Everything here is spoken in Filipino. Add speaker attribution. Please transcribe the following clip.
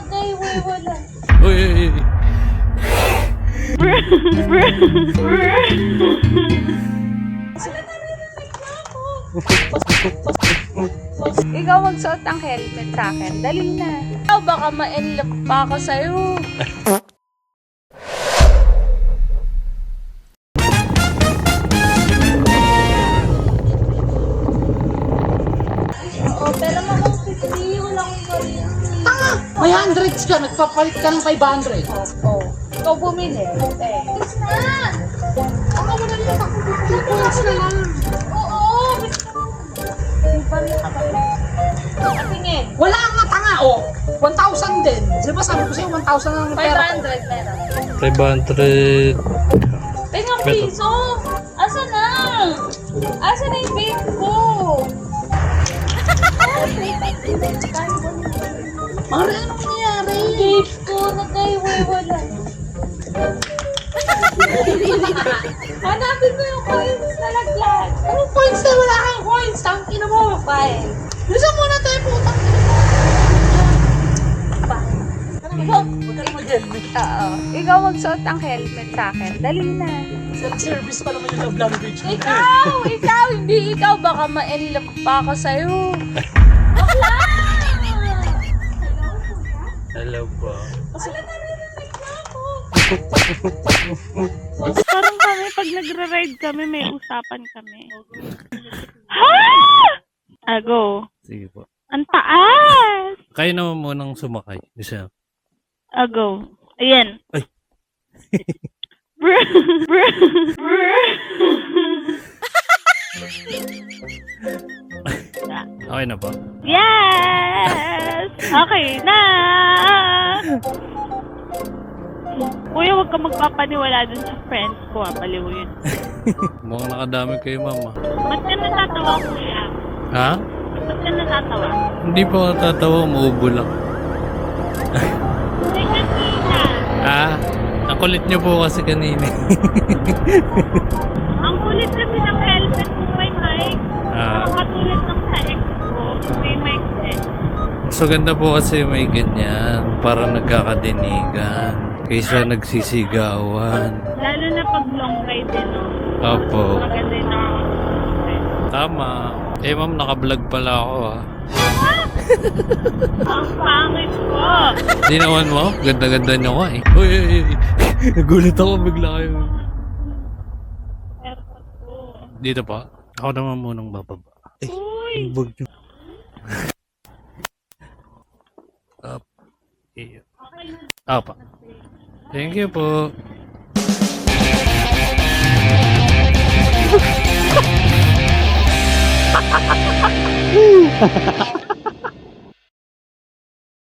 Speaker 1: nagkahiwala.
Speaker 2: Uy, uy, uy.
Speaker 1: Ikaw magsuot ng helmet sa akin. Dali na. Ikaw baka ma-enlove pa ako sa'yo. Oo, pero mamang 50, wala akong kuryente.
Speaker 3: May hundreds ka, nagpapalit ka ng 500.
Speaker 1: Oo. Ikaw bumili. Eh. Yes na!
Speaker 3: Ako mo na lang ako. 2 points na lang.
Speaker 1: Oo! Yung pala ka ba? Tingin.
Speaker 3: Wala nga tanga, oh. 1,000 din. Di ba sabi ko sa'yo, 1,000 ang pera ko.
Speaker 1: 500 meron.
Speaker 2: 500.
Speaker 1: Pengang piso! Asa na? Asa na yung vape ko?
Speaker 3: Mare, ano nangyayari?
Speaker 1: Vape ko, nagkahiwala. Hanapin mo yung coins na laglag.
Speaker 3: Anong points na wala kang coins? Tangina mo.
Speaker 1: Fine.
Speaker 3: Bisa muna tayo, putang.
Speaker 1: Ikaw,
Speaker 3: Huwag ka na mag-helmet.
Speaker 1: oo. Ikaw magsuot ng helmet sa akin. Dali na.
Speaker 3: Self-service pa naman yung love language ko.
Speaker 1: Ikaw, hindi ikaw. Baka ma-enlove pa ako sa'yo.
Speaker 2: Hello po.
Speaker 4: Parang kami, pag nagra-ride kami, may usapan kami. Ha? Ago.
Speaker 2: Sige po.
Speaker 4: Ang taas!
Speaker 2: Kayo naman munang sumakay. Isa.
Speaker 4: Ago. Ayan.
Speaker 2: Ay. Okay na po.
Speaker 4: Yes! Okay na! Kuya, huwag ka magpapaniwala dun sa friends ko, baliw yun.
Speaker 2: Mukhang nakadami kayo, mama.
Speaker 4: Ba't ka natatawa, kuya?
Speaker 2: Ha?
Speaker 4: Ba't ka natatawa?
Speaker 2: Hindi po ako tatawa. Umuubo lang.
Speaker 4: Hindi kanina.
Speaker 2: Ah? Ang kulit niyo po kasi kanina.
Speaker 4: Ang kulit kasi ng helmet kung may mic.
Speaker 2: Ah.
Speaker 4: Ang katulad ng sa ex ko, may mic din.
Speaker 2: So ganda po kasi may ganyan. Parang nagkakadinigan. Kaysa nagsisigawan.
Speaker 4: Lalo na pag long ride din, no?
Speaker 2: Opo.
Speaker 4: Maganda yung nakakasakit.
Speaker 2: Tama. Eh ma'am, naka-vlog pala ako ah.
Speaker 4: Ang pangit ko!
Speaker 2: Di naman mo? Ganda-ganda niyo ko eh. Uy, uy, uy. Nagulat ako bigla kayo.
Speaker 4: Airport ko.
Speaker 2: Dito pa? Ako naman munang bababa.
Speaker 4: Uy!
Speaker 2: Bug nyo. Up. Iyo. Apa. Thank you po.